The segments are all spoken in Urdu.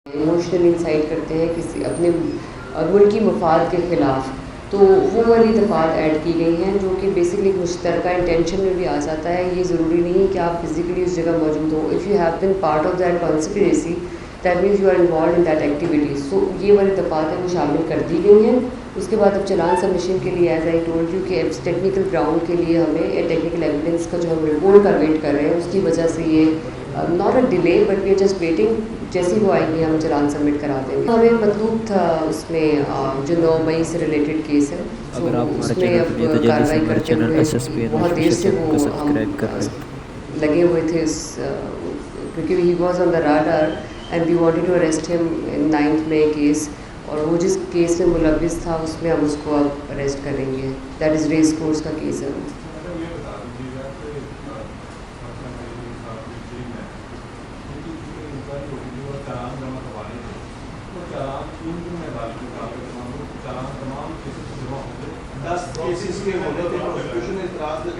ایموشنل انسائٹ کرتے ہیں کسی اپنے ملکی مفاد کے خلاف، تو وہ والی دفعات ایڈ کی گئی ہیں جو کہ بیسکلی مشترکہ انٹینشن میں بھی آ جاتا ہے. یہ ضروری نہیں کہ آپ فزیکلی اس جگہ موجود ہو. If you have been part of that conspiracy that means you are involved in that activity. So یہ والی دفعات ہیں وہ شامل کر دی گئی ہیں. اس کے بعد اب چلان سبمیشن کے لیے ایز آئی ٹولڈ یو کہ ٹیکنیکل گراؤنڈ کے لیے ہمیں ٹیکنیکل ایویڈنس کا جو ہم رپورٹ کا ویٹ کر رہے ہیں اس کی وجہ سے یہ not a delay but we are just waiting. جیسی وہ آئیں گی ہم چلان سبمٹ کرا دیں گے. ہمیں مطلوب تھا اس میں جو 9 مئی سے ریلیٹڈ کیس ہے اس میں اب کارروائی کرتے ہوئے بہت دیر سے وہ ہم لگے ہوئے تھے اس کیونکہ he was on the radar and we wanted to arrest him in 9 May case. اور وہ جس کیس میں ملوث تھا اس میں ہم اس کو اب اریسٹ کریں گے. دیٹ از ریس کورس کا کیس ہے.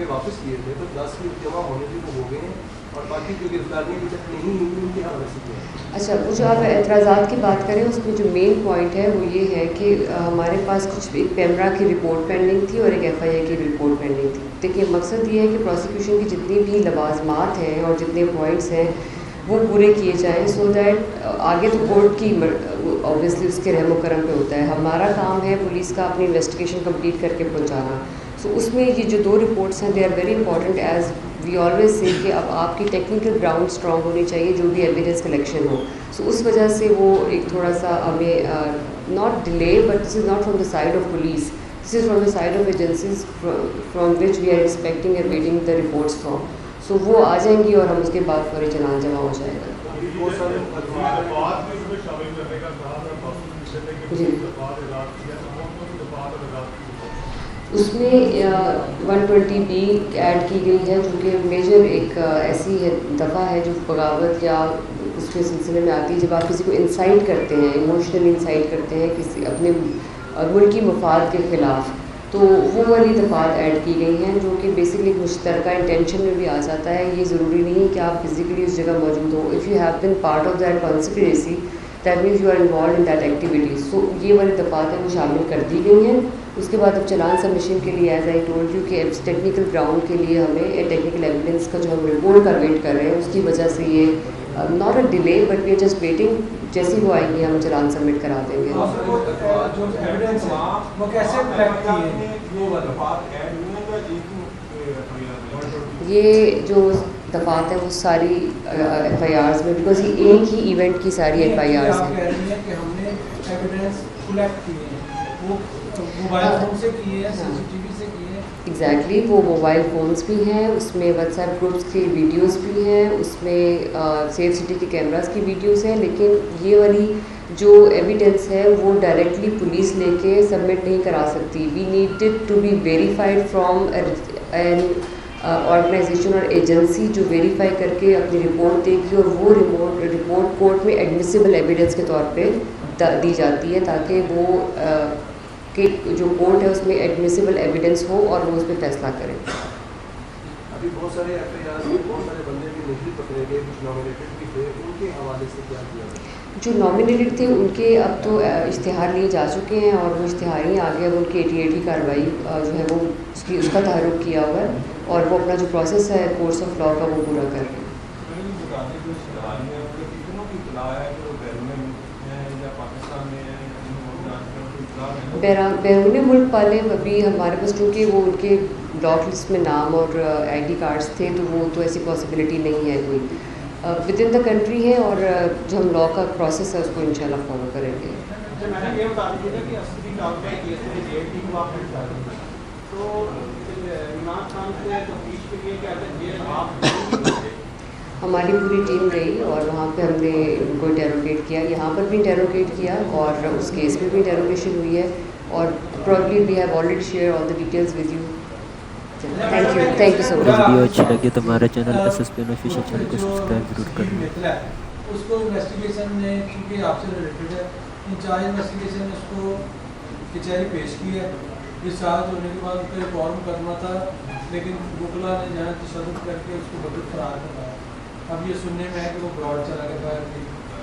واپس کیے تھے تو 10 کی جمع ہونے تھے وہ ہو گئے ہیں اور باقی جو گرفتاریاں ابھی تک نہیں ہوئی ان کے حوالے سے کیا ہے. اچھا وہ جو آپ اعتراضات کی بات کریں اس میں جو مین پوائنٹ ہے وہ یہ ہے کہ ہمارے پاس کچھ ایک پیمرا کی رپورٹ پینڈنگ تھی اور ایک ایف آئی آئی کی رپورٹ پینڈنگ تھی. دیکھیے مقصد یہ ہے کہ پروسیکیوشن کی جتنی بھی لوازمات ہیں اور جتنے پوائنٹس ہیں وہ پورے کیے جائیں سو دیٹ آگے تو کورٹ کی اوبویسلی اس کے رحم و کرم پہ ہوتا ہے. ہمارا کام ہے پولیس کا اپنی انویسٹیگیشن کمپلیٹ کر کے پہنچانا. سو اس میں یہ جو 2 رپورٹس ہیں they are very important as we always say کہ اب آپ کی ٹیکنیکل گراؤنڈ اسٹرانگ ہونی چاہیے جو بھی ایویڈنس کلیکشن ہو. سو اس وجہ سے وہ ایک تھوڑا سا ہمیں not delay but this is not from the side of police, this is from the side of agencies from which we are expecting and waiting the reports from. So وہ آ جائیں گی اور ہم اس کے بعد فوری چلان جمع ہو جائے گا. جی اس میں 120B ایڈ کی گئی ہے جو کہ میجر ایک ایسی دفعہ ہے جو بغاوت یا اس کے سلسلے میں آتی ہے جب آپ کسی کو انسائٹ کرتے ہیں, ایموشنل انسائٹ کرتے ہیں کسی اپنے ملکی مفاد کے خلاف. تو وہ والی دفعات ایڈ کی گئی ہیں جو کہ بیسکلی مشترکہ انٹینشن میں بھی آ جاتا ہے. یہ ضروری نہیں کہ آپ فزیکلی اس جگہ موجود ہو. If you have been part of that conspiracy that means you are involved in that activity. So یہ والی دفعات ہیں وہ شامل کر دی گئی ہیں. اس کے بعد اب چلان سبمیشن کے لیے ایز آئی ٹولڈ یو کہ ٹیکنیکل گراؤنڈ کے لیے ہمیں ٹیکنیکل ایویڈنس کا جو ہم رپورٹ کا ویٹ کر رہے ہیں اس کی وجہ سے یہ not a delay but we are just waiting. جیسی وہ آئیں گی ہم چلان سبمٹ کرا دیں گے. یہ جو دفعات ہیں وہ ساری ایف آئی آرز میں بیکاز یہ ایک ہی ایونٹ کی ساری ایف آئی آرز ہیں. ایگزیکٹلی وہ موبائل فونس بھی ہیں, اس میں واٹس ایپ گروپس کی ویڈیوز بھی ہیں, اس میں سیف سٹی کے کیمراز کی ویڈیوز ہیں. لیکن یہ والی جو ایویڈنس ہے وہ ڈائریکٹلی پولیس لے کے سبمٹ نہیں کرا سکتی. We needed to be verified from an organisation اور ایجنسی جو ویریفائی کر کے اپنی رپورٹ دے گی اور وہ رپورٹ کورٹ میں ایڈمیسیبل ایویڈنس کے طور پہ دی جاتی ہے تاکہ وہ کہ جو کورٹ ہے اس میں ایڈمیسیبل ایویڈنس ہو اور وہ اس پہ فیصلہ کریں. ابھی بہت سارے ایف آئی آر میں بہت سارے بندے بھی نہیں پکڑے گئے, کچھ نامینیٹڈ بھی تھے, ان کے حوالے سے کیا کیا گیا؟ جو نامینیٹڈ تھے ان کے اب تو اشتہار لیے جا چکے ہیں اور وہ اشتہار ہی آگے اب ان کی 88 کی کارروائی جو ہے وہ اس کا تحرک کیا ہوا ہے اور وہ اپنا جو پروسیس ہے کورس آف لاء کا وہ پورا کر رہے ہیں. بیرون ملک والے ابھی ہمارے پاس چونکہ وہ ان کے بلاک لسٹ میں نام اور آئی ڈی کارڈس تھے تو وہ تو ایسی پاسبلٹی نہیں ہے کوئی. ود ان دا کنٹری ہے اور جو ہم لاء کا پروسیس ہے اس کو انشاءاللہ فالو کریں گے. ہماری پوری ٹیم گئی اور وہاں پہ ہم نے ان کو انٹیروگیٹ کیا, یہاں پر بھی انٹیروگیٹ کیا اور اس کیس میں بھی انٹیروگیشن ہوئی ہے اور probably we have already share all the details with you. Thank you so much. Video اچھی لگی تو ہمارے چینل SSPN آفیشیل چینل کو سبسکرائب ضرور کریں. اس کو انویسٹیگیشن نے چونکہ آپ سے ریلیٹڈ ہے انچارج انویسٹیگیشن نے اس کو کچہری پیش کی ہے. ڈسچارج ہونے کے بعد اس کو ریفارم کرنا تھا لیکن وکلا نے جہاں تشدد کر کے اس کو بدت فرار کروایا. اب یہ سننے میں ہے کہ وہ براڈ چلا گیا باہر.